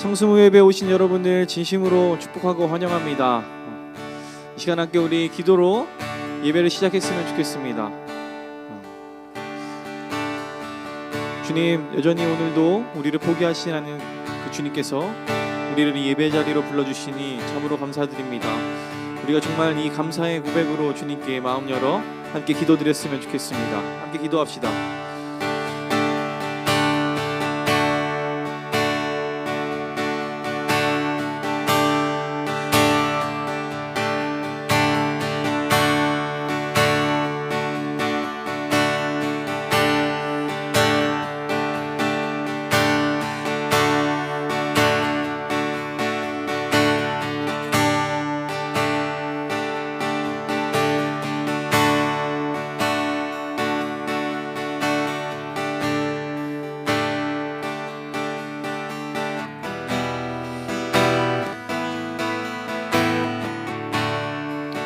성수무 예배 오신 여러분들 진심으로 축복하고 환영합니다. 이 시간 함께 우리 기도로 예배를 시작했으면 좋겠습니다. 주님, 여전히 오늘도 우리를 포기하시지 않은 그 주님께서 우리를 이 예배 자리로 불러주시니 참으로 감사드립니다. 우리가 정말 이 감사의 고백으로 주님께 마음 열어 함께 기도드렸으면 좋겠습니다. 함께 기도합시다.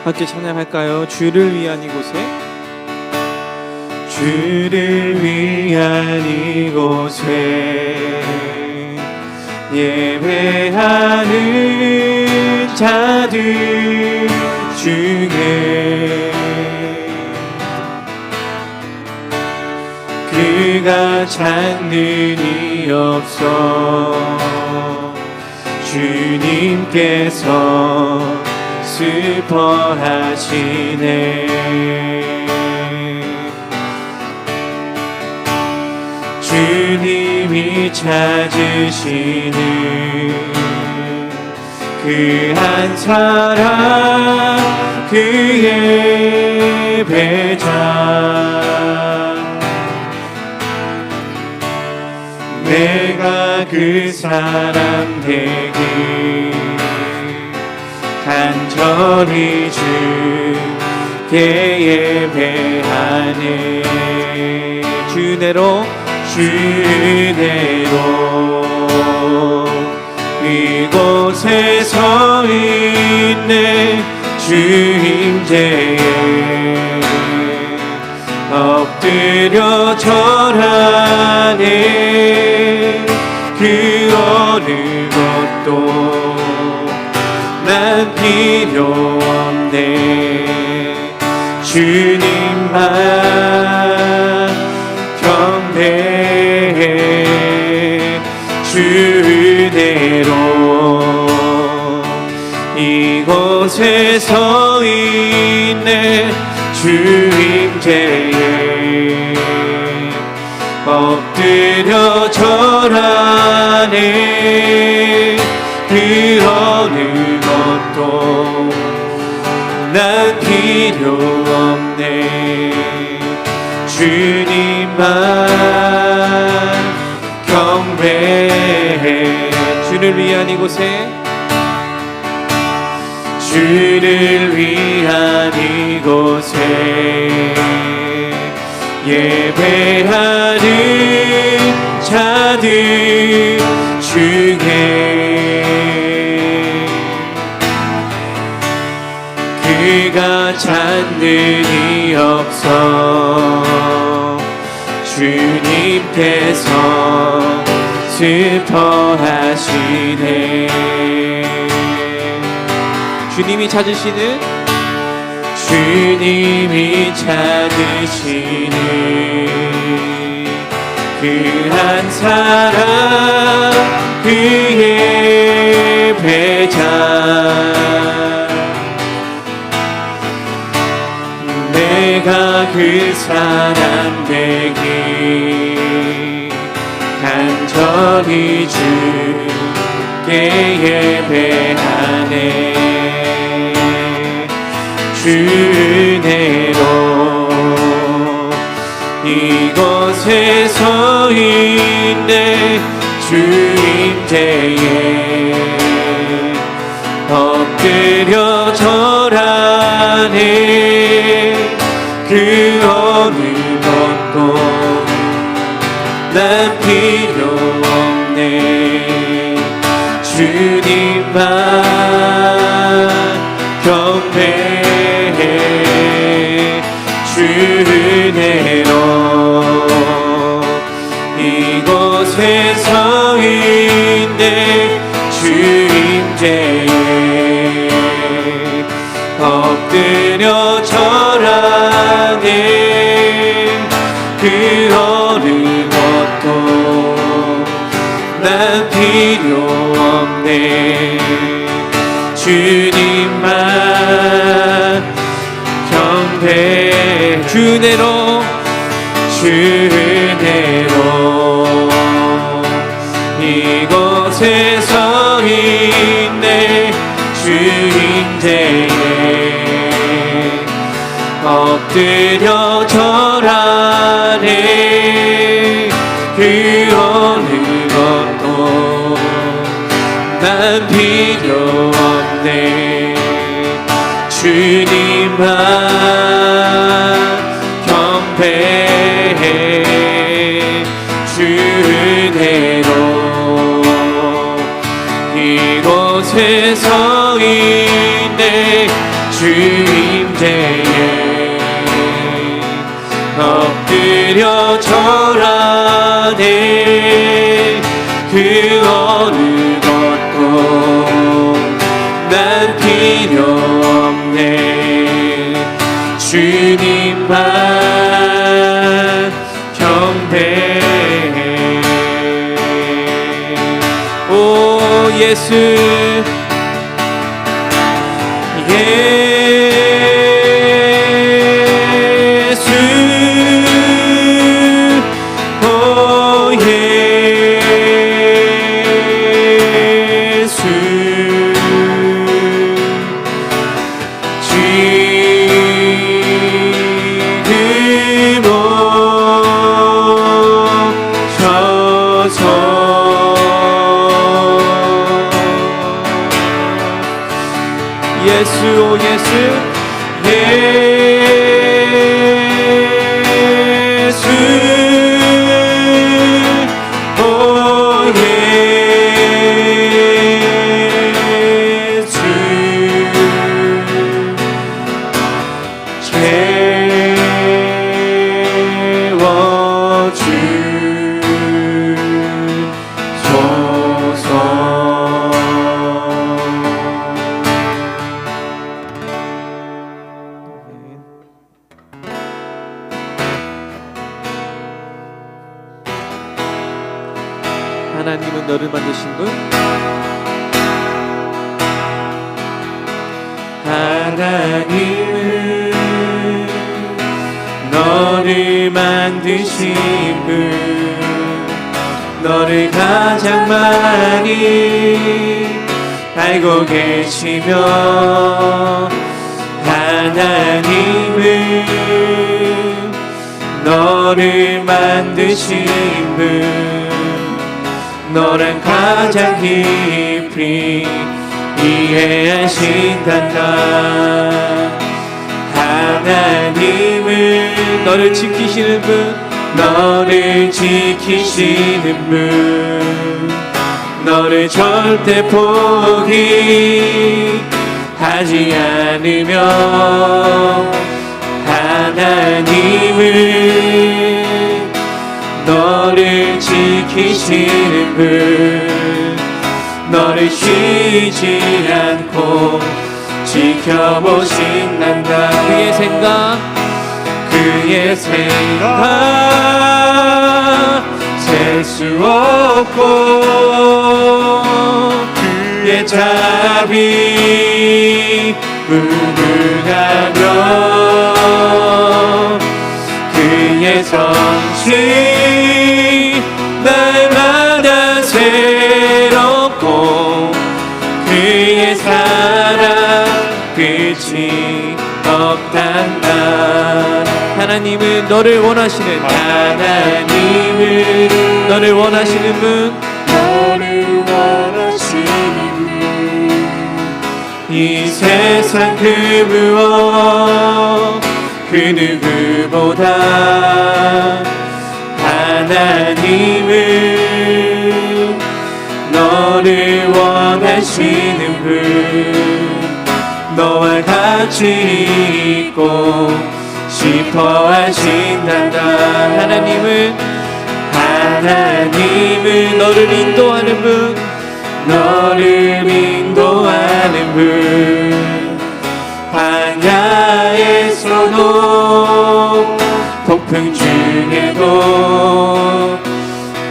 함께 찬양할까요? 주를 위한 이곳에, 주를 위한 이곳에 예배하는 자들 중에 그가 찾는 이 없어 주님께서 슬퍼하시네. 주님이 찾으시는 그 한 사람, 그 예배자, 내가 그 사람 되길 간절히 주께 예배하네. 주대로 이곳에 서 있네. 주 임재에 엎드려 절하네. 그 어느 것도 난 필요 없네. 주님만 경배해. 주대로 이곳에 서 있네. 주 임재에 엎드려 절하네. 그 어느 것도 난 필요 없네. 주님만 경배해. 주를 위한 이곳에, 주를 위한 이곳에 예배하는 자들 중에 그가 찾는 이 없어 주님께서 슬퍼하시네. 주님이 찾으시는 그 한 사람, 그 예배자, 내가 그 사람 되길 간절히 주께 예배하네. 주대로 이곳에 서 있네. 주 임재에 엎드려 절하네. 그 어느 것도 난 필요 없네. 주님만 경배해. 주대로 이곳에 서 있네. 그 어느 것도 난 필요 없네. 주님만 경배 주 은혜로 이곳에 서 있네. 주 임재에 엎드려 절하네. 그 어느 것도 난 필요 없네. 주님만 경배해. 주 은혜로 이곳에 서 있네. 주 임재에 엎드려 절하네. 그 어느 것도 난 필요 없네. 주님만 경배해. 오 예수 예수 오 예수 예수 오 예수 채워주소서. 하나님은 너를 만드신 분, 하나님은 너를 만드신 분, 너를 가장 많이 알고 계시며, 하나님은 너를 만드신 분, 너랑 가장 깊이 이해하신단다. 하나님은 너를 지키시는 분, 너를 지키시는 분, 너를 절대 포기하지 않으며, 하나님은 너를 지키시는 분, 너를 쉬지 않고 지켜보신단다. 그의 생각 셀 수 없고, 그의 자비 무궁하며, 그의 선식 날마다 새롭고, 그의 사랑 끝이 없단다. 하나님은 너를 원하시는, 하나님은 너를 원하시는 분, 너를 원하시는 분, 이 세상 그 무엇 그 누구보다 하나님은 너를 원하시는 분, 너와 같이 있고 싶어 하신단다. 하나님은 너를 인도하는 분, 너를 인도하는 분, 광야에서도 폭풍 주 중에도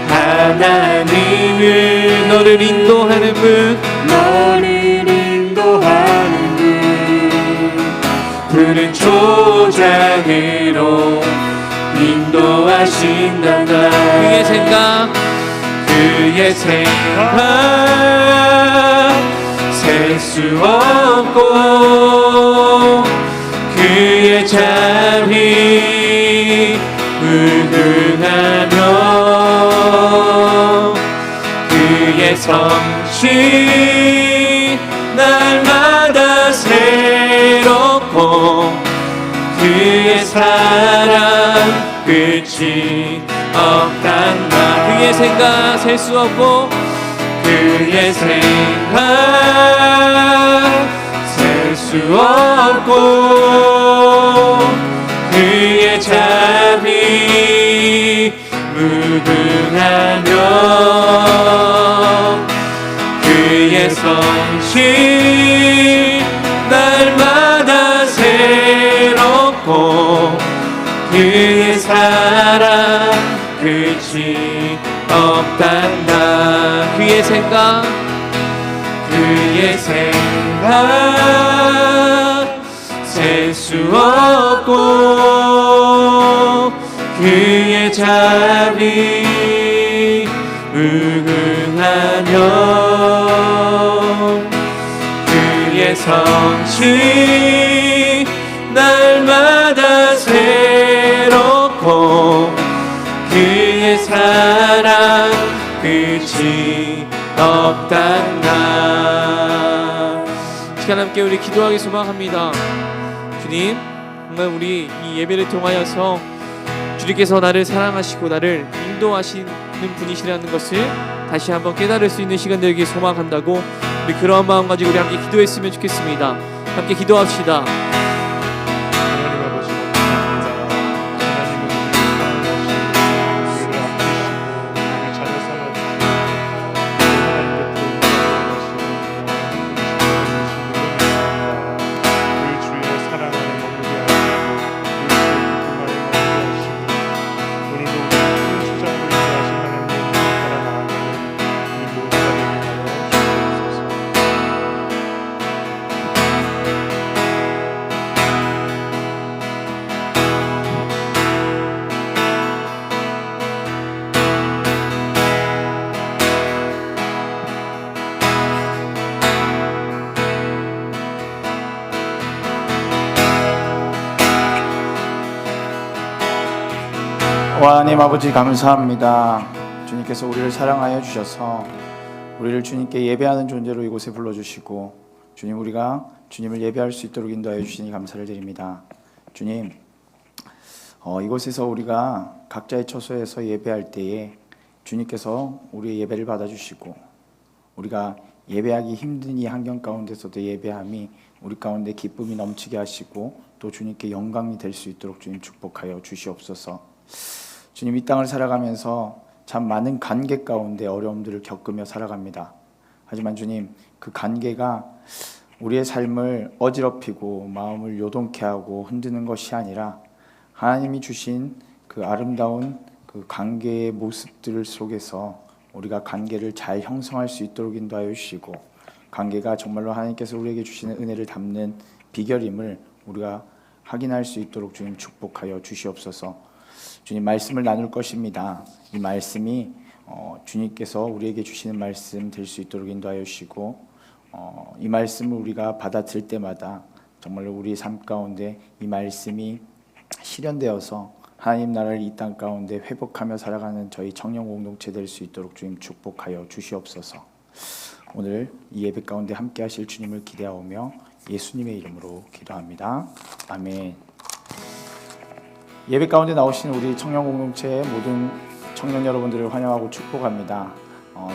하나님을 너를 인도하는 분 너를 인도하는 푸른 초장으로 인도하신단다. 그의 생각 그의 생각 셀 수 없고 그의 자비 무궁하며 그의 성실 날마다 새롭고 그의 사랑 끝이 없단다. 그의 생각 셀 수 없고 그의 생각 셀 수 없고 그의 자비 무궁하며 그의 성실 날마다 새롭고 그의 사랑 끝이 없단다. 그의 생각 그의 생각 셀 수 없고 그의 자비 무궁하며 그의 성실 날마다 새롭고 그의 사랑 끝이 없단다. 시간 함께 우리 기도하기 소망합니다. 주님, 정말 우리 이 예배를 통하여서 주님께서 나를 사랑하시고 나를 인도하시는 분이시라는 것을 다시 한번 깨달을 수 있는 시간 되기 소망한다고 우리 그러한 마음 가지고 우리 함께 기도했으면 좋겠습니다. 함께 기도합시다. 하나님 아버지 감사합니다. 하나님은 우리를 사랑하시고 우리를 아끼시고 우리를 잘 살아주시고 하나님 곁에 그 주위를 사랑하는 머무게 하시고 그 주의 기쁨만에 머무게 하시고 오늘도 우리 큰 주장으로 인도하신 하나님의 이름을 따라 나아가는 우리 모두가 되게 하여 주옵소서. 하나님 아버지 감사합니다. 주님께서 우리를 사랑하여 주셔서 우리를 주님께 예배하는 존재로 이곳에 불러주시고 주님 우리가 주님을 예배할 수 있도록 인도하여 주시니 감사를 드립니다. 주님 이곳에서 우리가 각자의 처소에서 예배할 때에 주님께서 우리의 예배를 받아주시고 우리가 예배하기 힘든 이 환경 가운데서도 예배함이 우리 가운데 기쁨이 넘치게 하시고 또 주님께 영광이 될 수 있도록 주님 축복하여 주시옵소서. 주님 이 땅을 살아가면서 참 많은 관계 가운데 어려움들을 겪으며 살아갑니다. 하지만 주님 그 관계가 우리의 삶을 어지럽히고 마음을 요동케 하고 흔드는 것이 아니라 하나님이 주신 그 아름다운 그 관계의 모습들 속에서 우리가 관계를 잘 형성할 수 있도록 인도하여 주시고 관계가 정말로 하나님께서 우리에게 주시는 은혜를 담는 비결임을 우리가 확인할 수 있도록 주님 축복하여 주시옵소서. 주님 말씀을 나눌 것입니다. 이 말씀이 주님께서 우리에게 주시는 말씀 될 수 있도록 인도하여 주시고 이 말씀을 우리가 받아들일 때마다 정말로 우리의 삶 가운데 이 말씀이 실현되어서 하나님 나라를 이 땅 가운데 회복하며 살아가는 저희 청년 공동체 될 수 있도록 주님 축복하여 주시옵소서. 오늘 이 예배 가운데 함께 하실 주님을 기대하오며 예수님의 이름으로 기도합니다. 아멘. 예배 가운데 나오신 우리 청년 공동체의 모든 청년 여러분들을 환영하고 축복합니다.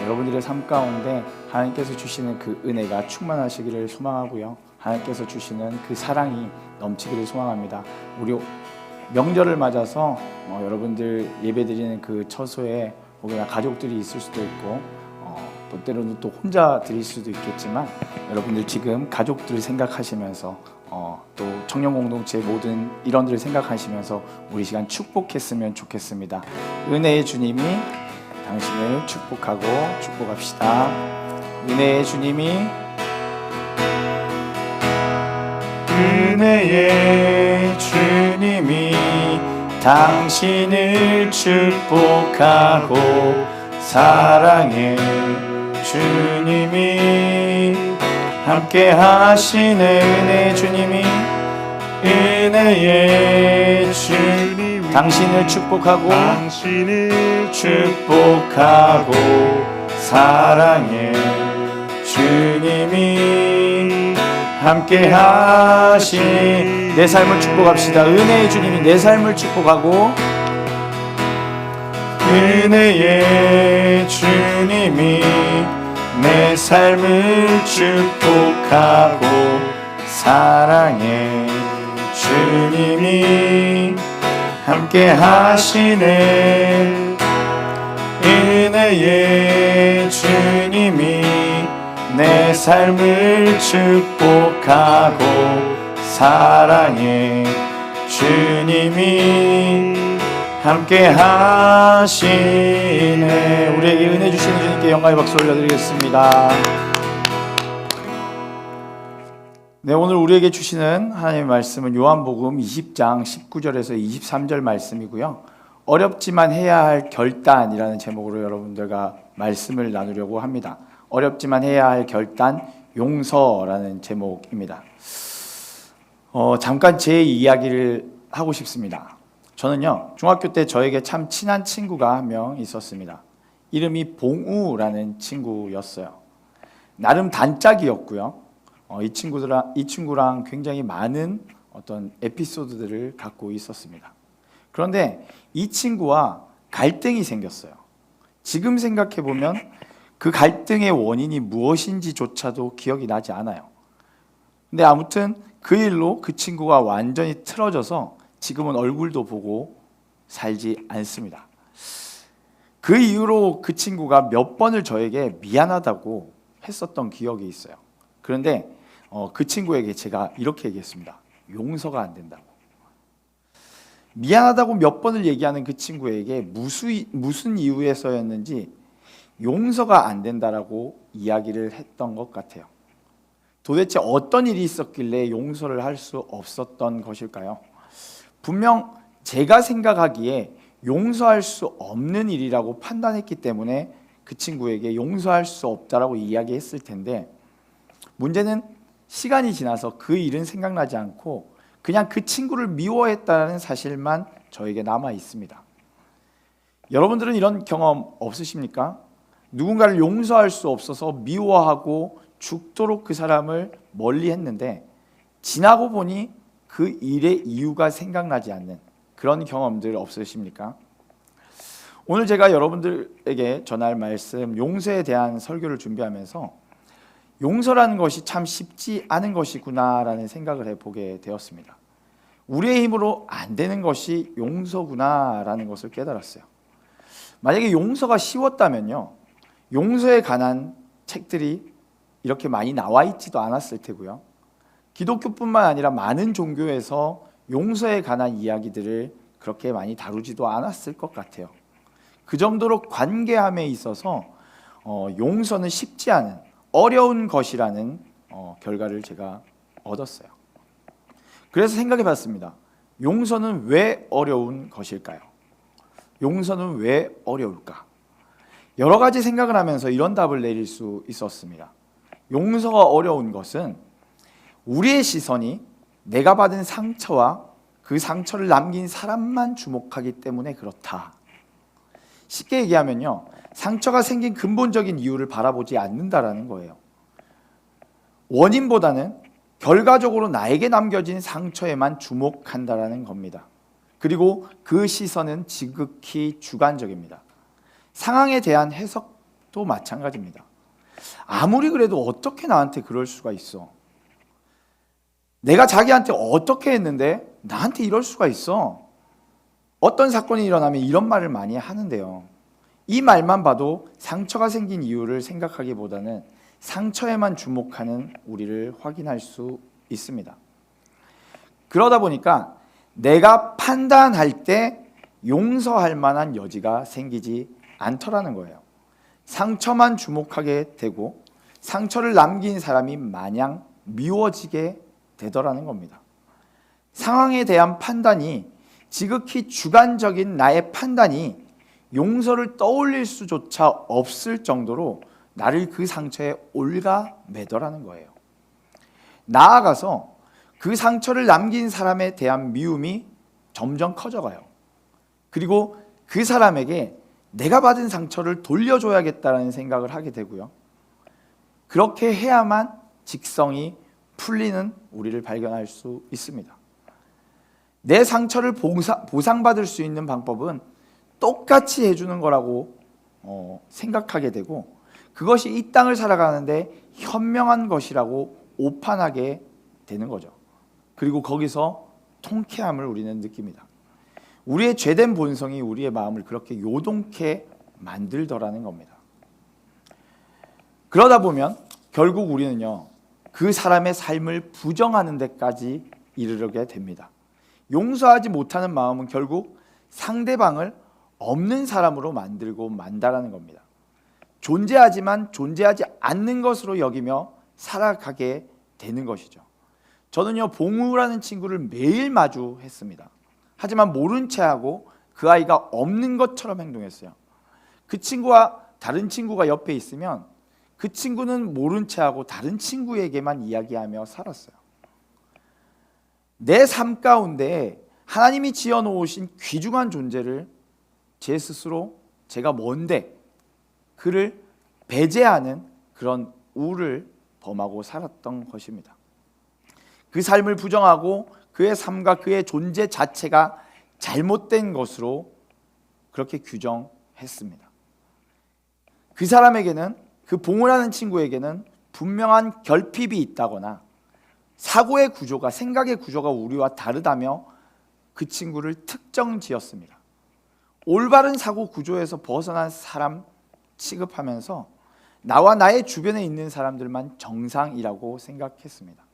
여러분들의 삶 가운데 하나님께서 주시는 그 은혜가 충만하시기를 소망하고요. 하나님께서 주시는 그 사랑이 넘치기를 소망합니다. 우리 명절을 맞아서 여러분들 예배드리는 그 처소에 혹여나 가족들이 있을 수도 있고 또 때로는 또 혼자 드릴 수도 있겠지만 여러분들 지금 가족들을 생각하시면서 또 청년 공동체의 모든 일원들을 생각하시면서 우리 시간 축복했으면 좋겠습니다. 은혜의 주님이 당신을 축복하고 축복합시다. 은혜의 주님이 은혜의 주님이 당신을 축복하고 사랑의 주님이 함께 하시네. 은혜의 주님이 은혜의 주님이 당신을 축복하고 축복하고 사랑의 주님이 함께 하시 내 삶을 축복합시다. 은혜의 주님이 내 삶을 축복하고 은혜의 주님이 내 삶을 축복하고 사랑의 주님이 함께 하시네. 은혜의 주님이 내 삶을 축복하고 사랑의 주님이 함께 하시네. 우리에게 은혜 주시는 주님께 영광의 박수 올려드리겠습니다. 네, 오늘 우리에게 주시는 하나님의 말씀은 요한복음 20장 19절에서 23절 말씀이고요. 어렵지만 해야 할 결단이라는 제목으로 여러분들과 말씀을 나누려고 합니다. 어렵지만 해야 할 결단, 용서라는 제목입니다. 잠깐 제 이야기를 하고 싶습니다. 저는요, 중학교 때 저에게 참 친한 친구가 한 명 있었습니다. 이름이 봉우라는 친구였어요. 나름 단짝이었고요. 이 친구랑 굉장히 많은 어떤 에피소드들을 갖고 있었습니다. 그런데 이 친구와 갈등이 생겼어요. 지금 생각해 보면 그 갈등의 원인이 무엇인지조차도 기억이 나지 않아요. 근데 아무튼 그 일로 그 친구가 완전히 틀어져서 지금은 얼굴도 보고 살지 않습니다. 그 이후로 그 친구가 몇 번을 저에게 미안하다고 했었던 기억이 있어요. 그런데 그 친구에게 제가 이렇게 얘기했습니다. 용서가 안 된다고. 미안하다고 몇 번을 얘기하는 그 친구에게 무슨 이유에서였는지 용서가 안 된다라고 이야기를 했던 것 같아요. 도대체 어떤 일이 있었길래 용서를 할 수 없었던 것일까요? 분명 제가 생각하기에 용서할 수 없는 일이라고 판단했기 때문에 그 친구에게 용서할 수 없다라고 이야기했을 텐데, 문제는 시간이 지나서 그 일은 생각나지 않고 그냥 그 친구를 미워했다는 사실만 저에게 남아 있습니다. 여러분들은 이런 경험 없으십니까? 누군가를 용서할 수 없어서 미워하고 죽도록 그 사람을 멀리 했는데 지나고 보니 그 일의 이유가 생각나지 않는 그런 경험들 없으십니까? 오늘 제가 여러분들에게 전할 말씀, 용서에 대한 설교를 준비하면서 용서라는 것이 참 쉽지 않은 것이구나라는 생각을 해보게 되었습니다. 우리의 힘으로 안 되는 것이 용서구나라는 것을 깨달았어요. 만약에 용서가 쉬웠다면요, 용서에 관한 책들이 이렇게 많이 나와 있지도 않았을 테고요. 기독교뿐만 아니라 많은 종교에서 용서에 관한 이야기들을 그렇게 많이 다루지도 않았을 것 같아요. 그 정도로 관계함에 있어서 용서는 쉽지 않은 어려운 것이라는 결과를 제가 얻었어요. 그래서 생각해 봤습니다. 용서는 왜 어려운 것일까요? 용서는 왜 어려울까? 여러 가지 생각을 하면서 이런 답을 내릴 수 있었습니다. 용서가 어려운 것은 우리의 시선이 내가 받은 상처와 그 상처를 남긴 사람만 주목하기 때문에 그렇다. 쉽게 얘기하면요, 상처가 생긴 근본적인 이유를 바라보지 않는다라는 거예요. 원인보다는 결과적으로 나에게 남겨진 상처에만 주목한다라는 겁니다. 그리고 그 시선은 지극히 주관적입니다. 상황에 대한 해석도 마찬가지입니다. 아무리 그래도 어떻게 나한테 그럴 수가 있어? 내가 자기한테 어떻게 했는데 나한테 이럴 수가 있어? 어떤 사건이 일어나면 이런 말을 많이 하는데요, 이 말만 봐도 상처가 생긴 이유를 생각하기보다는 상처에만 주목하는 우리를 확인할 수 있습니다. 그러다 보니까 내가 판단할 때 용서할 만한 여지가 생기지 않더라는 거예요. 상처만 주목하게 되고 상처를 남긴 사람이 마냥 미워지게 되더라는 겁니다. 상황에 대한 판단이 지극히 주관적인 나의 판단이 용서를 떠올릴 수조차 없을 정도로 나를 그 상처에 올가매더라는 거예요. 나아가서 그 상처를 남긴 사람에 대한 미움이 점점 커져가요. 그리고 그 사람에게 내가 받은 상처를 돌려줘야겠다는 생각을 하게 되고요. 그렇게 해야만 직성이 풀리는 우리를 발견할 수 있습니다. 내 상처를 보상받을 수 있는 방법은 똑같이 해주는 거라고 생각하게 되고, 그것이 이 땅을 살아가는데 현명한 것이라고 오판하게 되는 거죠. 그리고 거기서 통쾌함을 우리는 느낍니다. 우리의 죄된 본성이 우리의 마음을 그렇게 요동케 만들더라는 겁니다. 그러다 보면 결국 우리는요, 그 사람의 삶을 부정하는 데까지 이르게 됩니다. 용서하지 못하는 마음은 결국 상대방을 없는 사람으로 만들고 만다라는 겁니다. 존재하지만 존재하지 않는 것으로 여기며 살아가게 되는 것이죠. 저는요, 봉우라는 친구를 매일 마주했습니다. 하지만 모른 체하고 그 아이가 없는 것처럼 행동했어요. 그 친구와 다른 친구가 옆에 있으면 그 친구는 모른 체하고 다른 친구에게만 이야기하며 살았어요. 내 삶 가운데 하나님이 지어놓으신 귀중한 존재를 제 스스로 제가 뭔데 그를 배제하는 그런 우를 범하고 살았던 것입니다. 그 삶을 부정하고 그의 삶과 그의 존재 자체가 잘못된 것으로 그렇게 규정했습니다. 그 사람에게는, 그 봉우라는 친구에게는 분명한 결핍이 있다거나 사고의 구조가, 생각의 구조가 우리와 다르다며 그 친구를 특정 지었습니다. 올바른 사고 구조에서 벗어난 사람 취급하면서 나와 나의 주변에 있는 사람들만 정상이라고 생각했습니다.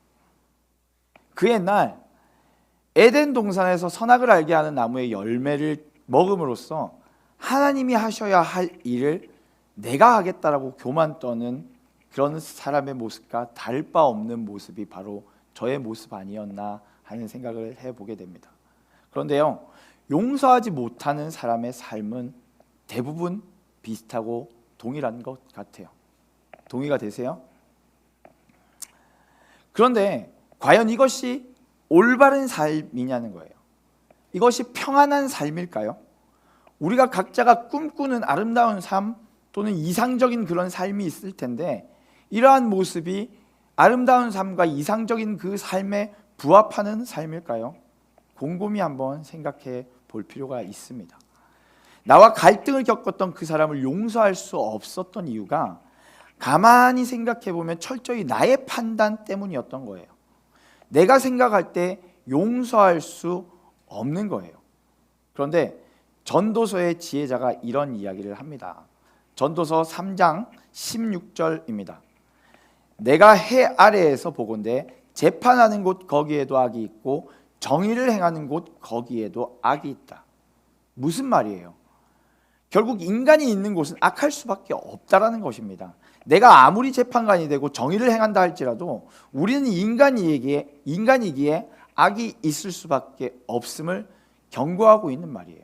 그 옛날 에덴 동산에서 선악을 알게 하는 나무의 열매를 먹음으로써 하나님이 하셔야 할 일을 내가 하겠다라고 교만 떠는 그런 사람의 모습과 다를 바 없는 모습이 바로 저의 모습 아니었나 하는 생각을 해보게 됩니다. 그런데요, 용서하지 못하는 사람의 삶은 대부분 비슷하고 동일한 것 같아요. 동의가 되세요? 그런데 과연 이것이 올바른 삶이냐는 거예요. 이것이 평안한 삶일까요? 우리가 각자가 꿈꾸는 아름다운 삶 또는 이상적인 그런 삶이 있을 텐데, 이러한 모습이 아름다운 삶과 이상적인 그 삶에 부합하는 삶일까요? 곰곰이 한번 생각해 볼 필요가 있습니다. 나와 갈등을 겪었던 그 사람을 용서할 수 없었던 이유가 가만히 생각해 보면 철저히 나의 판단 때문이었던 거예요. 내가 생각할 때 용서할 수 없는 거예요. 그런데 전도서의 지혜자가 이런 이야기를 합니다. 전도서 3장 16절입니다. 내가 해 아래에서 보건대 재판하는 곳 거기에도 악이 있고 정의를 행하는 곳 거기에도 악이 있다. 무슨 말이에요? 결국 인간이 있는 곳은 악할 수밖에 없다라는 것입니다. 내가 아무리 재판관이 되고 정의를 행한다 할지라도 우리는 인간이기에 악이 있을 수밖에 없음을 경고하고 있는 말이에요.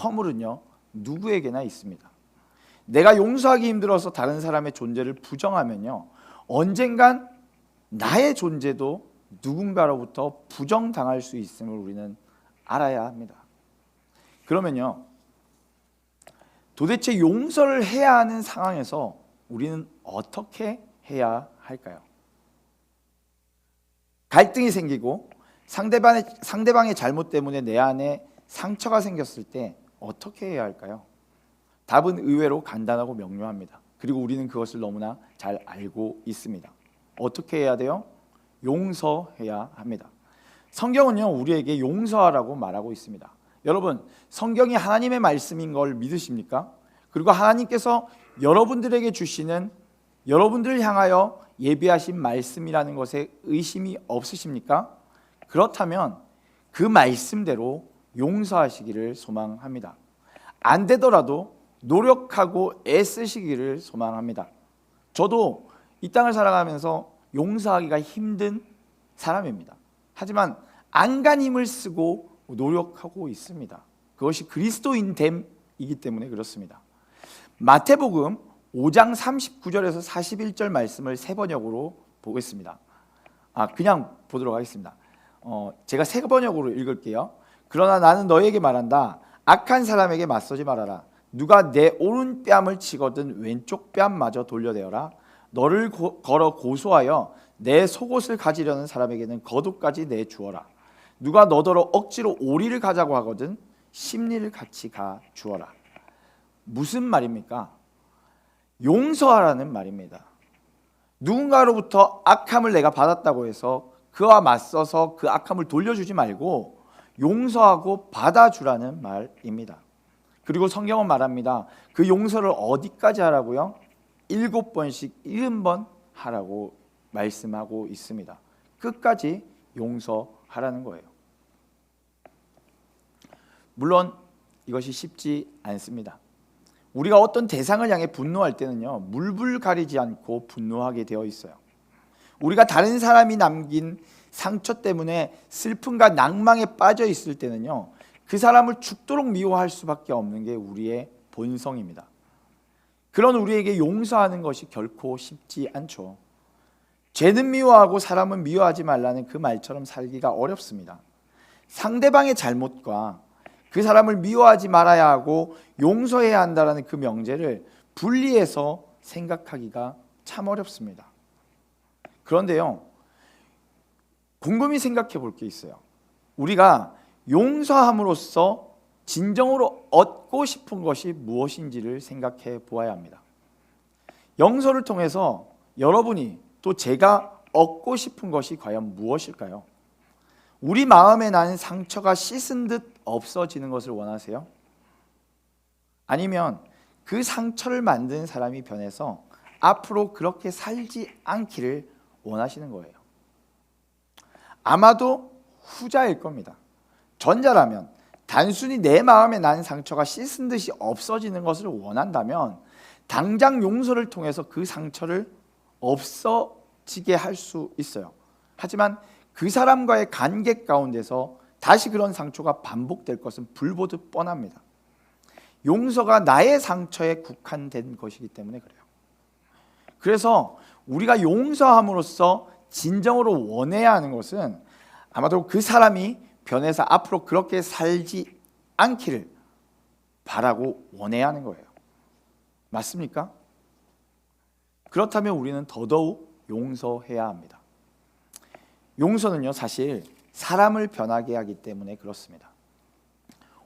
허물은요, 누구에게나 있습니다. 내가 용서하기 힘들어서 다른 사람의 존재를 부정하면요, 언젠간 나의 존재도 누군가로부터 부정당할 수 있음을 우리는 알아야 합니다. 그러면요, 도대체 용서를 해야 하는 상황에서 우리는 어떻게 해야 할까요? 갈등이 생기고 상대방의 잘못 때문에 내 안에 상처가 생겼을 때 어떻게 해야 할까요? 답은 의외로 간단하고 명료합니다. 그리고 우리는 그것을 너무나 잘 알고 있습니다. 어떻게 해야 돼요? 용서해야 합니다. 성경은요, 우리에게 용서하라고 말하고 있습니다. 여러분, 성경이 하나님의 말씀인 걸 믿으십니까? 그리고 하나님께서 여러분들에게 주시는, 여러분들을 향하여 예비하신 말씀이라는 것에 의심이 없으십니까? 그렇다면 그 말씀대로 용서하시기를 소망합니다. 안 되더라도 노력하고 애쓰시기를 소망합니다. 저도 이 땅을 살아가면서 용서하기가 힘든 사람입니다. 하지만 안간힘을 쓰고 노력하고 있습니다. 그것이 그리스도인됨이기 때문에 그렇습니다. 마태복음 5장 39절에서 41절 말씀을 세 번역으로 보겠습니다. 그냥 보도록 하겠습니다. 제가 세 번역으로 읽을게요. 그러나 나는 너에게 말한다. 악한 사람에게 맞서지 말아라. 누가 내 오른뺨을 치거든 왼쪽 뺨마저 돌려대어라. 너를 걸어 고소하여 내 속옷을 가지려는 사람에게는 겉옷까지 내주어라. 누가 너더러 억지로 오리를 가자고 하거든 심리를 같이 가주어라. 무슨 말입니까? 용서하라는 말입니다. 누군가로부터 악함을 내가 받았다고 해서 그와 맞서서 그 악함을 돌려주지 말고 용서하고 받아주라는 말입니다. 그리고 성경은 말합니다. 그 용서를 어디까지 하라고요? 7번씩 70번 하라고 말씀하고 있습니다. 끝까지 용서하라는 거예요. 물론 이것이 쉽지 않습니다. 우리가 어떤 대상을 향해 분노할 때는요, 물불 가리지 않고 분노하게 되어 있어요. 우리가 다른 사람이 남긴 상처 때문에 슬픔과 낭망에 빠져 있을 때는요, 그 사람을 죽도록 미워할 수밖에 없는 게 우리의 본성입니다. 그런 우리에게 용서하는 것이 결코 쉽지 않죠. 죄는 미워하고 사람은 미워하지 말라는 그 말처럼 살기가 어렵습니다. 상대방의 잘못과 그 사람을 미워하지 말아야 하고 용서해야 한다는 그 명제를 분리해서 생각하기가 참 어렵습니다. 그런데요, 곰곰이 생각해 볼 게 있어요. 우리가 용서함으로써 진정으로 얻고 싶은 것이 무엇인지를 생각해 보아야 합니다. 용서를 통해서 여러분이 또 제가 얻고 싶은 것이 과연 무엇일까요? 우리 마음에 난 상처가 씻은 듯 없어지는 것을 원하세요? 아니면 그 상처를 만든 사람이 변해서 앞으로 그렇게 살지 않기를 원하시는 거예요? 아마도 후자일 겁니다. 전자라면 단순히 내 마음에 난 상처가 씻은 듯이 없어지는 것을 원한다면 당장 용서를 통해서 그 상처를 없어지게 할 수 있어요. 하지만 그 사람과의 관계 가운데서 다시 그런 상처가 반복될 것은 불보듯 뻔합니다. 용서가 나의 상처에 국한된 것이기 때문에 그래요. 그래서 우리가 용서함으로써 진정으로 원해야 하는 것은 아마도 그 사람이 변해서 앞으로 그렇게 살지 않기를 바라고 원해야 하는 거예요. 맞습니까? 그렇다면 우리는 더더욱 용서해야 합니다. 용서는요, 사실 사람을 변하게 하기 때문에 그렇습니다.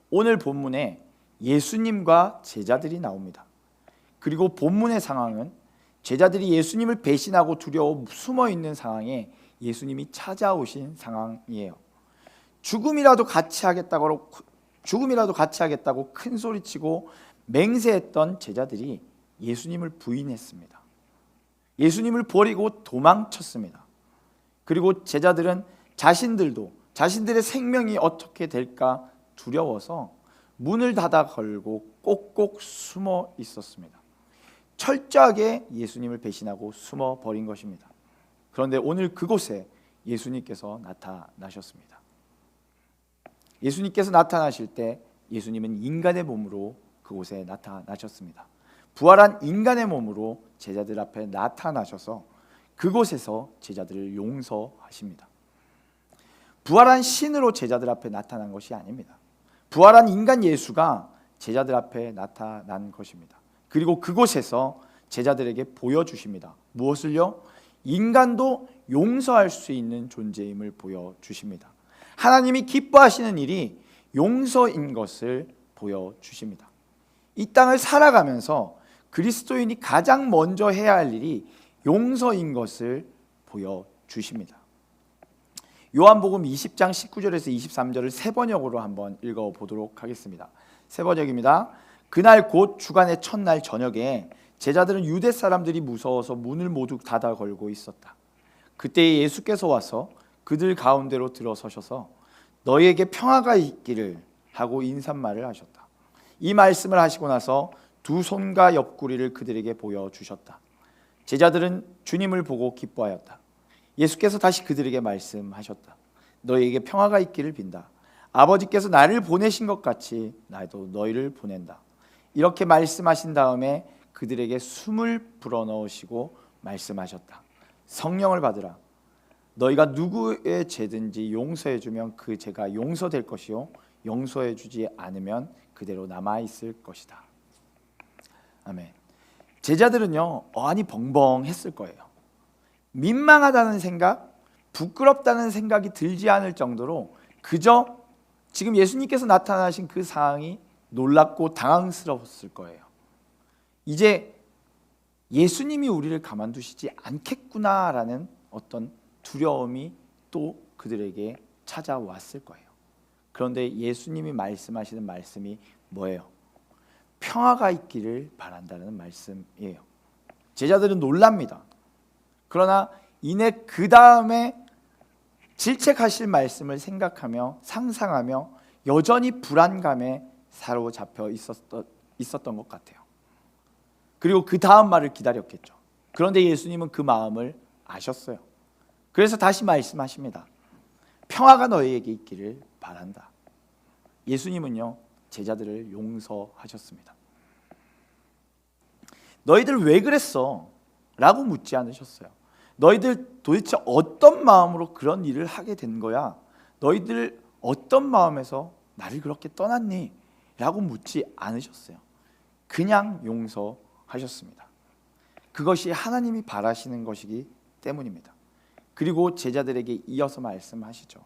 오늘 본문에 예수님과 제자들이 나옵니다. 그리고 본문의 상황은 제자들이 예수님을 배신하고 두려워 숨어 있는 상황에 예수님이 찾아오신 상황이에요. 죽음이라도 같이 하겠다고 큰 소리치고 맹세했던 제자들이 예수님을 부인했습니다. 예수님을 버리고 도망쳤습니다. 그리고 제자들은 자신들도 자신들의 생명이 어떻게 될까 두려워서 문을 닫아 걸고 꼭꼭 숨어 있었습니다. 철저하게 예수님을 배신하고 숨어 버린 것입니다. 그런데 오늘 그곳에 예수님께서 나타나셨습니다. 예수님께서 나타나실 때 예수님은 인간의 몸으로 그곳에 나타나셨습니다. 부활한 인간의 몸으로 제자들 앞에 나타나셔서 그곳에서 제자들을 용서하십니다. 부활한 신으로 제자들 앞에 나타난 것이 아닙니다. 부활한 인간 예수가 제자들 앞에 나타난 것입니다. 그리고 그곳에서 제자들에게 보여주십니다. 무엇을요? 인간도 용서할 수 있는 존재임을 보여주십니다. 하나님이 기뻐하시는 일이 용서인 것을 보여주십니다. 이 땅을 살아가면서 그리스도인이 가장 먼저 해야 할 일이 용서인 것을 보여주십니다. 요한복음 20장 19절에서 23절을 세 번역으로 한번 읽어보도록 하겠습니다. 세 번역입니다. 그날 곧 주간의 첫날 저녁에 제자들은 유대 사람들이 무서워서 문을 모두 닫아 걸고 있었다. 그때 예수께서 와서 그들 가운데로 들어서셔서 너희에게 평화가 있기를 하고 인사말을 하셨다. 이 말씀을 하시고 나서 두 손과 옆구리를 그들에게 보여주셨다. 제자들은 주님을 보고 기뻐하였다. 예수께서 다시 그들에게 말씀하셨다. 너희에게 평화가 있기를 빈다. 아버지께서 나를 보내신 것 같이 나도 너희를 보낸다. 이렇게 말씀하신 다음에 그들에게 숨을 불어넣으시고 말씀하셨다. 성령을 받으라. 너희가 누구의 죄든지 용서해 주면 그 죄가 용서될 것이요 용서해 주지 않으면 그대로 남아 있을 것이다. 아멘. 제자들은요 어안이 벙벙했을 거예요. 민망하다는 생각, 부끄럽다는 생각이 들지 않을 정도로 그저 지금 예수님께서 나타나신 그 상황이 놀랍고 당황스러웠을 거예요. 이제 예수님이 우리를 가만두시지 않겠구나라는 어떤 두려움이 또 그들에게 찾아왔을 거예요. 그런데 예수님이 말씀하시는 말씀이 뭐예요? 평화가 있기를 바란다는 말씀이에요. 제자들은 놀랍니다. 그러나 이내 그 다음에 질책하실 말씀을 생각하며 상상하며 여전히 불안감에 사로잡혀 있었던 것 같아요. 그리고 그 다음 말을 기다렸겠죠. 그런데 예수님은 그 마음을 아셨어요. 그래서 다시 말씀하십니다. 평화가 너희에게 있기를 바란다. 예수님은요 제자들을 용서하셨습니다. 너희들 왜 그랬어? 라고 묻지 않으셨어요. 너희들 도대체 어떤 마음으로 그런 일을 하게 된 거야? 너희들 어떤 마음에서 나를 그렇게 떠났니? 라고 묻지 않으셨어요. 그냥 용서하셨습니다. 그것이 하나님이 바라시는 것이기 때문입니다. 그리고 제자들에게 이어서 말씀하시죠.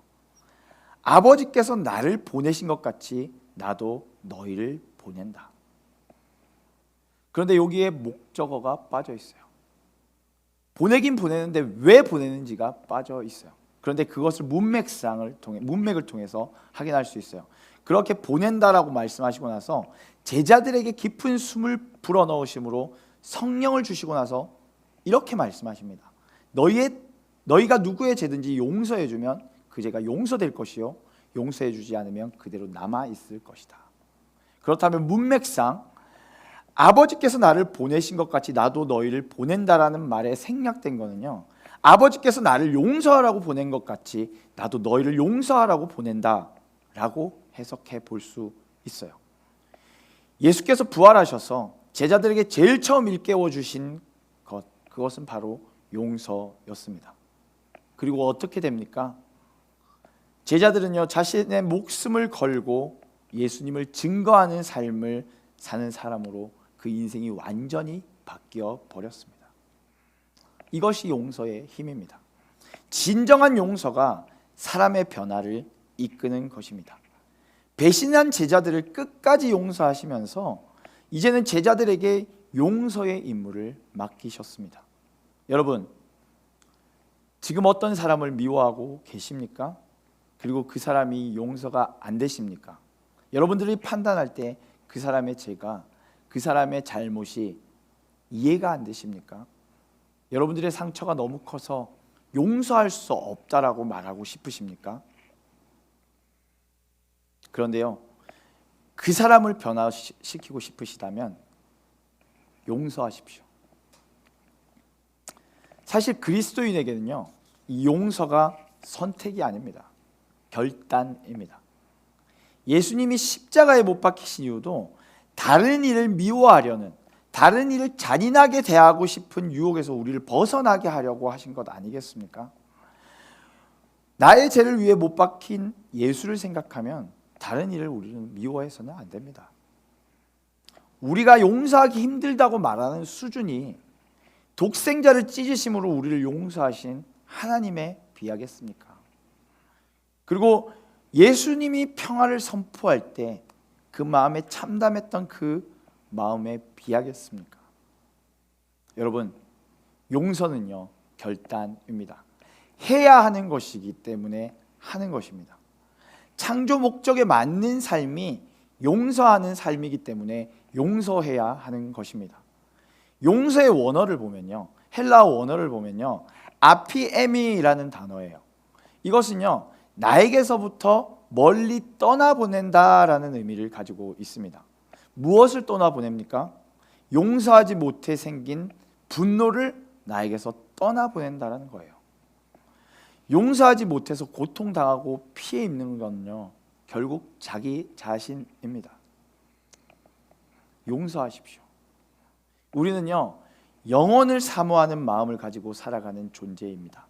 아버지께서 나를 보내신 것 같이 나도 너희를 보낸다. 그런데 여기에 목적어가 빠져 있어요. 보내긴 보내는데 왜 보내는지가 빠져 있어요. 그런데 그것을 문맥을 통해서 확인할 수 있어요. 그렇게 보낸다라고 말씀하시고 나서 제자들에게 깊은 숨을 불어넣으심으로 성령을 주시고 나서 이렇게 말씀하십니다. 너희가 누구의 죄든지 용서해 주면 그 죄가 용서될 것이요 용서해 주지 않으면 그대로 남아 있을 것이다. 그렇다면 문맥상 아버지께서 나를 보내신 것 같이 나도 너희를 보낸다라는 말에 생략된 거는요. 아버지께서 나를 용서하라고 보낸 것 같이 나도 너희를 용서하라고 보낸다라고 해석해 볼 수 있어요. 예수께서 부활하셔서 제자들에게 제일 처음 일깨워 주신 것, 그것은 바로 용서였습니다. 그리고 어떻게 됩니까? 제자들은요 자신의 목숨을 걸고 예수님을 증거하는 삶을 사는 사람으로 그 인생이 완전히 바뀌어 버렸습니다. 이것이 용서의 힘입니다. 진정한 용서가 사람의 변화를 이끄는 것입니다. 배신한 제자들을 끝까지 용서하시면서 이제는 제자들에게 용서의 임무를 맡기셨습니다. 여러분, 지금 어떤 사람을 미워하고 계십니까? 그리고 그 사람이 용서가 안 되십니까? 여러분들이 판단할 때 그 사람의 죄가, 그 사람의 잘못이 이해가 안 되십니까? 여러분들의 상처가 너무 커서 용서할 수 없다라고 말하고 싶으십니까? 그런데요, 그 사람을 변화시키고 싶으시다면 용서하십시오. 사실 그리스도인에게는요, 이 용서가 선택이 아닙니다. 결단입니다. 예수님이 십자가에 못 박히신 이유도 다른 이를 미워하려는, 다른 이를 잔인하게 대하고 싶은 유혹에서 우리를 벗어나게 하려고 하신 것 아니겠습니까? 나의 죄를 위해 못 박힌 예수를 생각하면 다른 이를 우리는 미워해서는 안 됩니다. 우리가 용서하기 힘들다고 말하는 수준이 독생자를 찢으심으로 우리를 용서하신 하나님에 비하겠습니까? 그리고 예수님이 평화를 선포할 때 그 마음에 참담했던 그 마음에 비하겠습니까? 여러분, 용서는요 결단입니다. 해야 하는 것이기 때문에 하는 것입니다. 창조 목적에 맞는 삶이 용서하는 삶이기 때문에 용서해야 하는 것입니다. 용서의 원어를 보면요, 헬라어 원어를 보면요, 아피에미라는 단어예요. 이것은요, 나에게서부터 멀리 떠나보낸다라는 의미를 가지고 있습니다. 무엇을 떠나보냅니까? 용서하지 못해 생긴 분노를 나에게서 떠나보낸다라는 거예요. 용서하지 못해서 고통당하고 피해 입는 건요, 결국 자기 자신입니다. 용서하십시오. 우리는요, 영혼을 사모하는 마음을 가지고 살아가는 존재입니다.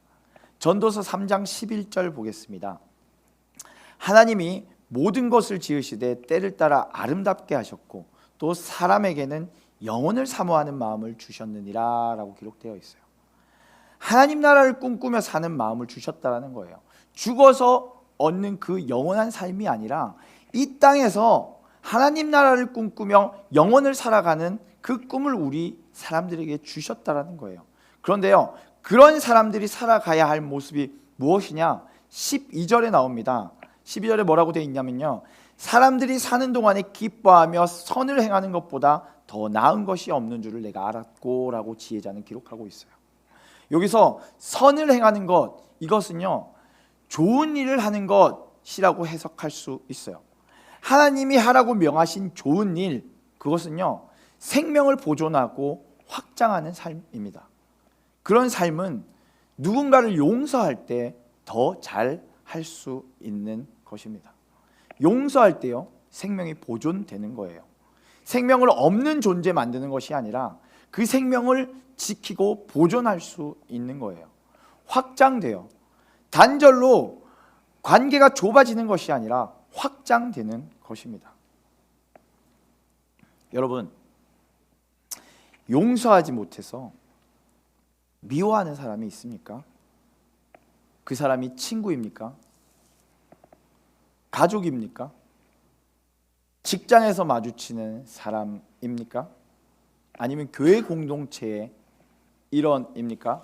전도서 3장 11절 보겠습니다. 하나님이 모든 것을 지으시되 때를 따라 아름답게 하셨고 또 사람에게는 영혼을 사모하는 마음을 주셨느니라 라고 기록되어 있어요. 하나님 나라를 꿈꾸며 사는 마음을 주셨다라는 거예요. 죽어서 얻는 그 영원한 삶이 아니라 이 땅에서 하나님 나라를 꿈꾸며 영원을 살아가는 그 꿈을 우리 사람들에게 주셨다라는 거예요. 그런데요, 그런 사람들이 살아가야 할 모습이 무엇이냐? 12절에 나옵니다. 12절에 뭐라고 되어 있냐면요, 사람들이 사는 동안에 기뻐하며 선을 행하는 것보다 더 나은 것이 없는 줄을 내가 알았고 라고 지혜자는 기록하고 있어요. 여기서 선을 행하는 것, 이것은요, 좋은 일을 하는 것이라고 해석할 수 있어요. 하나님이 하라고 명하신 좋은 일, 그것은요, 생명을 보존하고 확장하는 삶입니다. 그런 삶은 누군가를 용서할 때 더 잘 할 수 있는 것입니다. 용서할 때요, 생명이 보존되는 거예요. 생명을 없는 존재 만드는 것이 아니라 그 생명을 지키고 보존할 수 있는 거예요. 확장돼요. 단절로 관계가 좁아지는 것이 아니라 확장되는 것입니다. 여러분, 용서하지 못해서 미워하는 사람이 있습니까? 그 사람이 친구입니까? 가족입니까? 직장에서 마주치는 사람입니까? 아니면 교회 공동체의 일원입니까?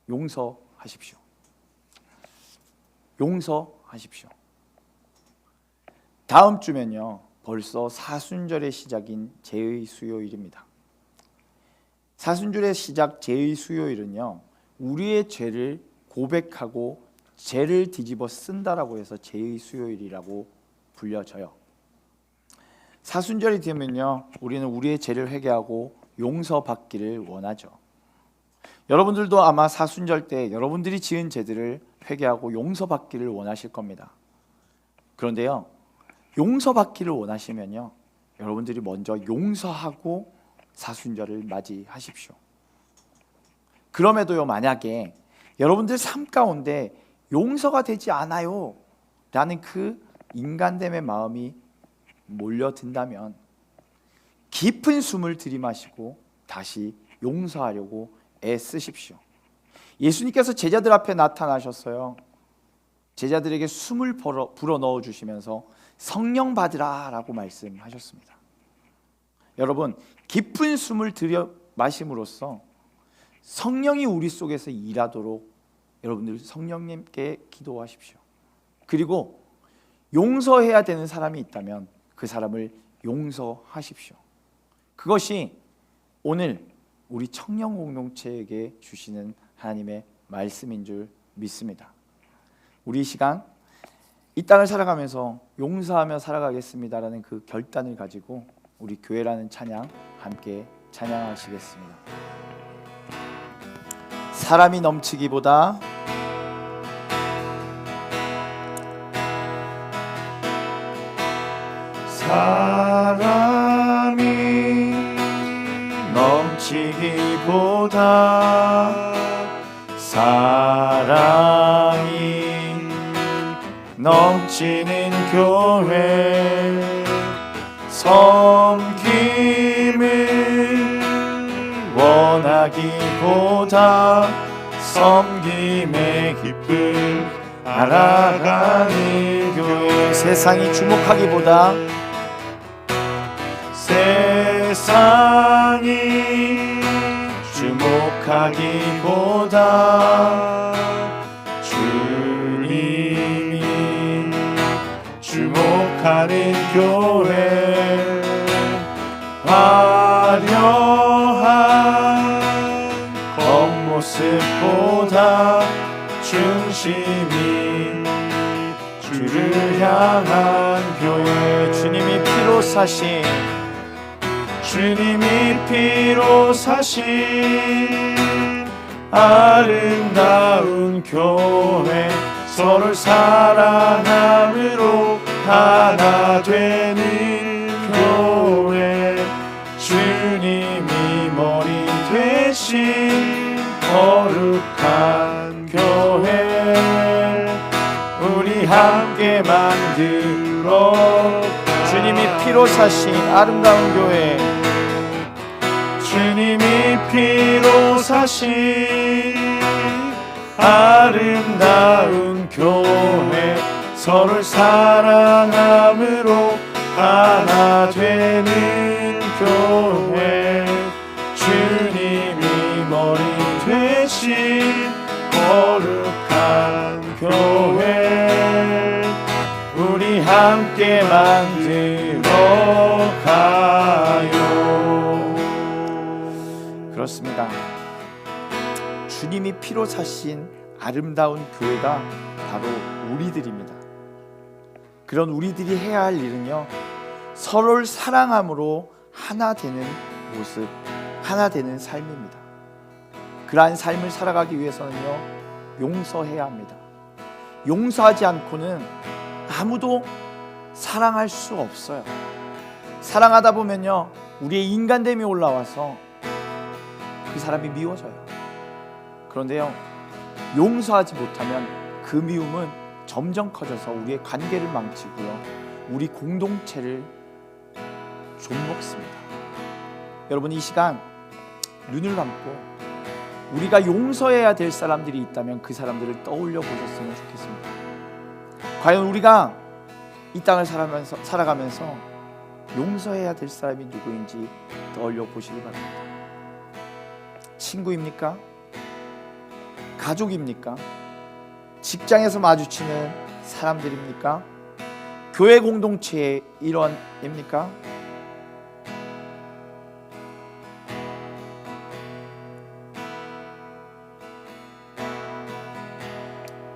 용서하십시오. 용서하십시오. 다음 주면요, 벌써 사순절의 시작인 제의 수요일입니다. 사순절의 시작 제의 수요일은요, 우리의 죄를 고백하고 죄를 뒤집어 쓴다라고 해서 제의 수요일이라고 불려져요. 사순절이 되면요, 우리는 우리의 죄를 회개하고 용서받기를 원하죠. 여러분들도 아마 사순절 때 여러분들이 지은 죄들을 회개하고 용서받기를 원하실 겁니다. 그런데요, 용서받기를 원하시면요, 여러분들이 먼저 용서하고 사순절을 맞이하십시오. 그럼에도요, 만약에 여러분들 삶 가운데 용서가 되지 않아요 라는 그 인간됨의 마음이 몰려든다면 깊은 숨을 들이마시고 다시 용서하려고 애쓰십시오. 예수님께서 제자들 앞에 나타나셨어요. 제자들에게 숨을 불어 넣어 주시면서 성령 받으라 라고 말씀하셨습니다. 여러분, 깊은 숨을 들여 마심으로써 성령이 우리 속에서 일하도록 여러분들 성령님께 기도하십시오. 그리고 용서해야 되는 사람이 있다면 그 사람을 용서하십시오. 그것이 오늘 우리 청년 공동체에게 주시는 하나님의 말씀인 줄 믿습니다. 우리 이 시간 이 땅을 살아가면서 용서하며 살아가겠습니다라는 그 결단을 가지고 우리 교회라는 찬양 함께 찬양하시겠습니다. 사람이 넘치기보다 사람이 넘치기보다 사랑이 넘치는 교회 섬김을 원하기보다 섬김의 기쁨 알아가는 교회 세상이 주목하기보다 세상이 주목하기보다 주님이 주목하는 교회 화려한 겉모습보다 충실한 사심이 주를 향한 교회 주님이 피로 사신 주님이 피로 사신 아름다운 교회 서로를 사랑함으로 하나 되는 교회 주님이 머리 되신 거룩한 교회 우리 함께 만들어 주님이 피로 사신 아름다운 교회 주님이 피로 사신 아름다운 교회 서로를 사랑함으로 하나 되는 교회 주님이 머리 되신 거룩한 교회 우리 함께 만들어 가요. 그렇습니다. 주님이 피로 사신 아름다운 교회가 바로 우리들입니다. 그런 우리들이 해야 할 일은요, 서로를 사랑함으로 하나 되는 모습, 하나 되는 삶입니다. 그러한 삶을 살아가기 위해서는요, 용서해야 합니다. 용서하지 않고는 아무도 사랑할 수 없어요. 사랑하다 보면요, 우리의 인간됨이 올라와서 그 사람이 미워져요. 그런데요, 용서하지 못하면 그 미움은 점점 커져서 우리의 관계를 망치고요, 우리 공동체를 좀먹습니다. 여러분, 이 시간 눈을 감고 우리가 용서해야 될 사람들이 있다면 그 사람들을 떠올려 보셨으면 좋겠습니다. 과연 우리가 이 땅을 살아가면서 용서해야 될 사람이 누구인지 떠올려 보시기 바랍니다. 친구입니까? 가족입니까? 직장에서 마주치는 사람들입니까? 교회 공동체의 일원입니까?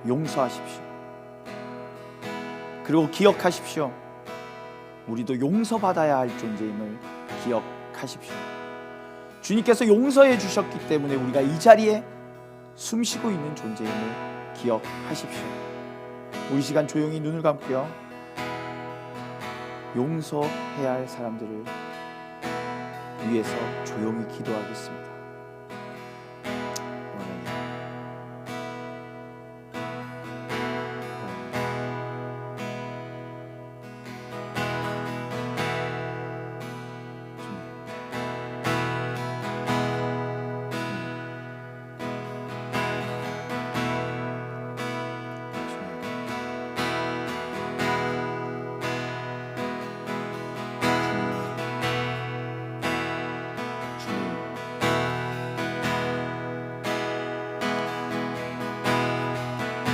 용서하십시오. 그리고 기억하십시오. 우리도 용서받아야 할 존재임을 기억하십시오. 주님께서 용서해 주셨기 때문에 우리가 이 자리에 숨쉬고 있는 존재임을 기억하십시오. 우리 시간 조용히 눈을 감고요, 용서해야 할 사람들을 위해서 조용히 기도하겠습니다.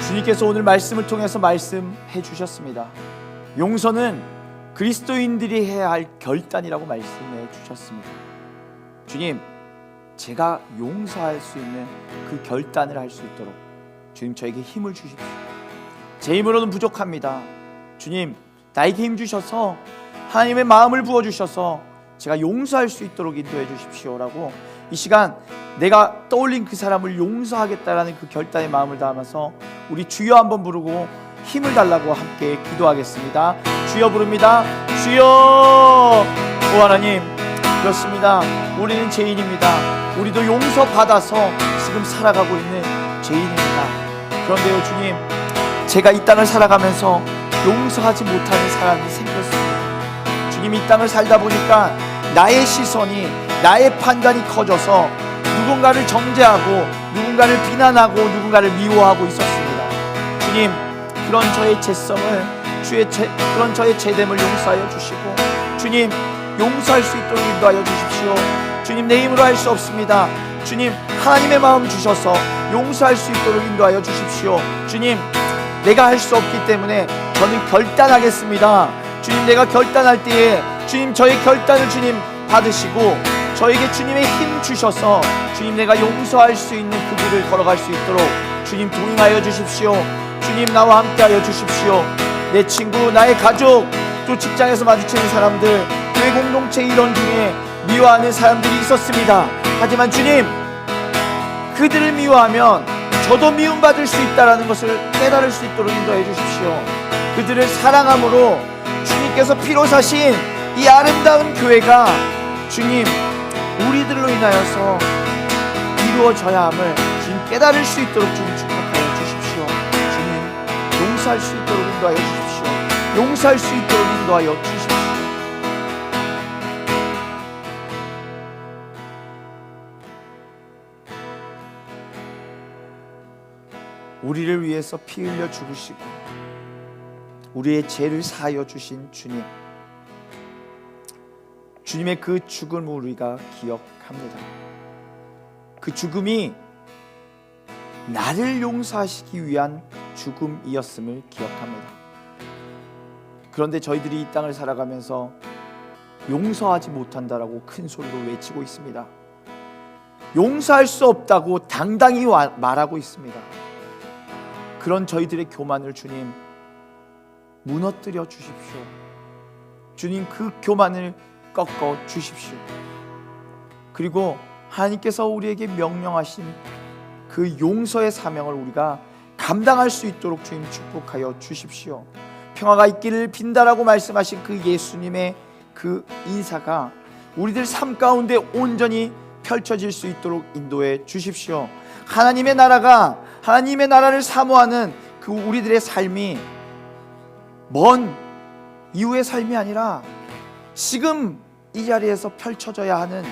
주님께서 오늘 말씀을 통해서 말씀해 주셨습니다. 용서는 그리스도인들이 해야 할 결단이라고 말씀해 주셨습니다. 주님, 제가 용서할 수 있는 그 결단을 할 수 있도록 주님 저에게 힘을 주십시오. 제 힘으로는 부족합니다. 주님, 나에게 힘 주셔서 하나님의 마음을 부어주셔서 제가 용서할 수 있도록 인도해 주십시오라고 이 시간 내가 떠올린 그 사람을 용서하겠다라는 그 결단의 마음을 담아서 우리 주여 한번 부르고 힘을 달라고 함께 기도하겠습니다. 주여 부릅니다. 주여. 오 하나님, 그렇습니다. 우리는 죄인입니다. 우리도 용서받아서 지금 살아가고 있는 죄인입니다. 그런데요 주님, 제가 이 땅을 살아가면서 용서하지 못하는 사람이 생겼습니다. 주님, 이 땅을 살다 보니까 나의 시선이, 나의 판단이 커져서 누군가를 정죄하고 누군가를 비난하고 누군가를 미워하고 있었습니다. 주님, 그런 저의 죄성을, 그런 저의 죄됨을 용서하여 주시고, 주님, 용서할 수 있도록 인도하여 주십시오. 주님, 내 힘으로 할 수 없습니다. 주님, 하나님의 마음 주셔서 용서할 수 있도록 인도하여 주십시오. 주님, 내가 할 수 없기 때문에 저는 결단하겠습니다. 주님, 내가 결단할 때에 주님 저의 결단을 주님 받으시고 저에게 주님의 힘 주셔서 주님 내가 용서할 수 있는 그 길을 걸어갈 수 있도록 주님 동행하여 주십시오. 주님 나와 함께하여 주십시오. 내 친구, 나의 가족, 또 직장에서 마주치는 사람들, 교회 공동체 일원 중에 미워하는 사람들이 있었습니다. 하지만 주님, 그들을 미워하면 저도 미움받을 수 있다는 것을 깨달을 수 있도록 인도해 주십시오. 그들을 사랑함으로 주님께서 피로 사신 이 아름다운 교회가 주님 우리들로 인하여서 이루어져야 함을 주님 깨달을 수 있도록 주님 축복하여 주십시오. 주님 용서할 수 있도록 인도하여 주십시오. 용서할 수 있도록 인도하여 주십시오. 우리를 위해서 피 흘려 죽으시고 우리의 죄를 사하여 주신 주님, 주님의 그 죽음을 우리가 기억합니다. 그 죽음이 나를 용서하시기 위한 죽음이었음을 기억합니다. 그런데 저희들이 이 땅을 살아가면서 용서하지 못한다라고 큰 소리로 외치고 있습니다. 용서할 수 없다고 당당히 말하고 있습니다. 그런 저희들의 교만을 주님 무너뜨려 주십시오. 주님 그 교만을 꺾어 주십시오. 그리고 하나님께서 우리에게 명령하신 그 용서의 사명을 우리가 감당할 수 있도록 주님 축복하여 주십시오. 평화가 있기를 빈다라고 말씀하신 그 예수님의 그 인사가 우리들 삶 가운데 온전히 펼쳐질 수 있도록 인도해 주십시오. 하나님의 나라를 사모하는 그 우리들의 삶이 먼 이후의 삶이 아니라 지금 이 자리에서 펼쳐져야 하는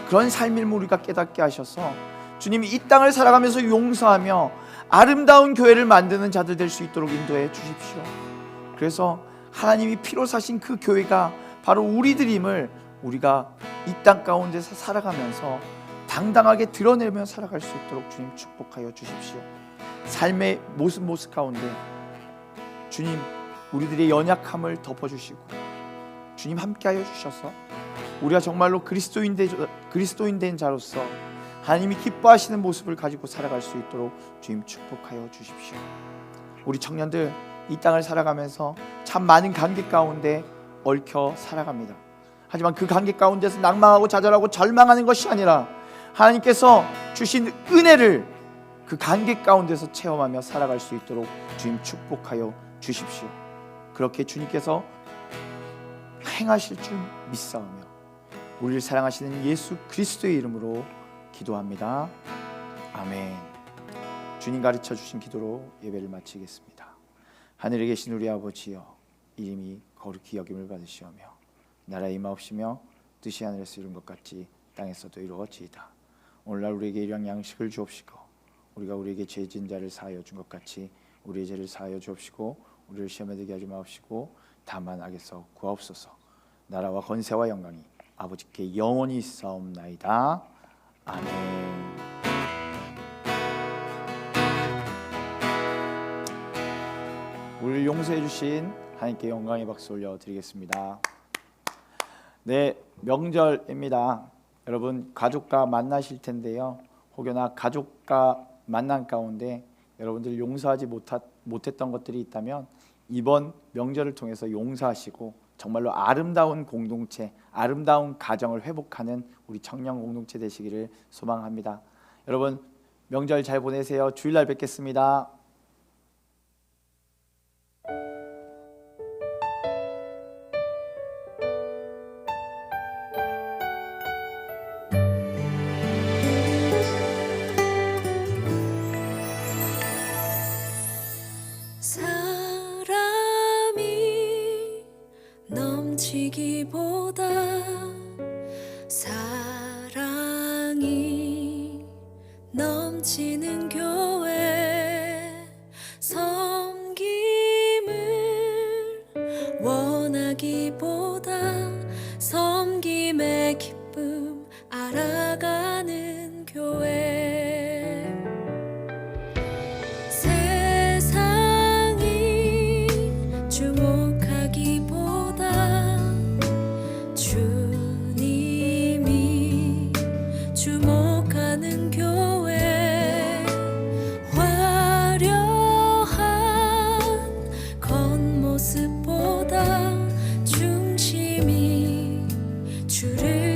그런 삶을 우리가 깨닫게 하셔서 주님이 이 땅을 살아가면서 용서하며 아름다운 교회를 만드는 자들 될 수 있도록 인도해 주십시오. 그래서 하나님이 피로 사신 그 교회가 바로 우리들임을 우리가 이 땅 가운데서 살아가면서 당당하게 드러내며 살아갈 수 있도록 주님 축복하여 주십시오. 삶의 모습 가운데 주님 우리들의 연약함을 덮어주시고 주님 함께하여 주셔서 우리가 정말로 그리스도인 된 자로서 하나님이 기뻐하시는 모습을 가지고 살아갈 수 있도록 주님 축복하여 주십시오. 우리 청년들 이 땅을 살아가면서 참 많은 관계 가운데 얽혀 살아갑니다. 하지만 그 관계 가운데서 낭망하고 좌절하고 절망하는 것이 아니라 하나님께서 주신 은혜를 그 관계 가운데서 체험하며 살아갈 수 있도록 주님 축복하여 주십시오. 그렇게 주님께서 행하실 줄 믿사오며 우리를 사랑하시는 예수 그리스도의 이름으로 기도합니다. 아멘. 주님 가르쳐 주신 기도로 예배를 마치겠습니다. 하늘에 계신 우리 아버지여, 이름이 거룩히 여김을 받으시오며 나라의 임하옵시며 뜻이 하늘에서 이룬 것 같이 땅에서도 이루어지이다. 오늘날 우리에게 일용 양식을 주옵시고 우리가 우리에게 죄 지은 자를 사하여 준 것 같이 우리의 죄를 사하여 주옵시고 우리를 시험에 들게 하지 마옵시고 다만 악에서 구하옵소서. 나라와 권세와 영광이 아버지께 영원히 있사옵나이다. 아멘. 우리를 용서해 주신 하나님께 영광의 박수 올려드리겠습니다. 네, 명절입니다. 여러분 가족과 만나실 텐데요. 혹여나 가족과 만난 가운데 여러분들 용서하지 못했던 것들이 있다면 이번 명절을 통해서 용서하시고 정말로 아름다운 공동체, 아름다운 가정을 회복하는 우리 청년 공동체 되시기를 소망합니다. 여러분 명절 잘 보내세요. 주일날 뵙겠습니다. 사람이 넘치기보다 사랑이 넘치는 교회, 섬김을 원하기보다 섬김의 기쁨 알아가는 교회. 세상이 주목하기보다 주를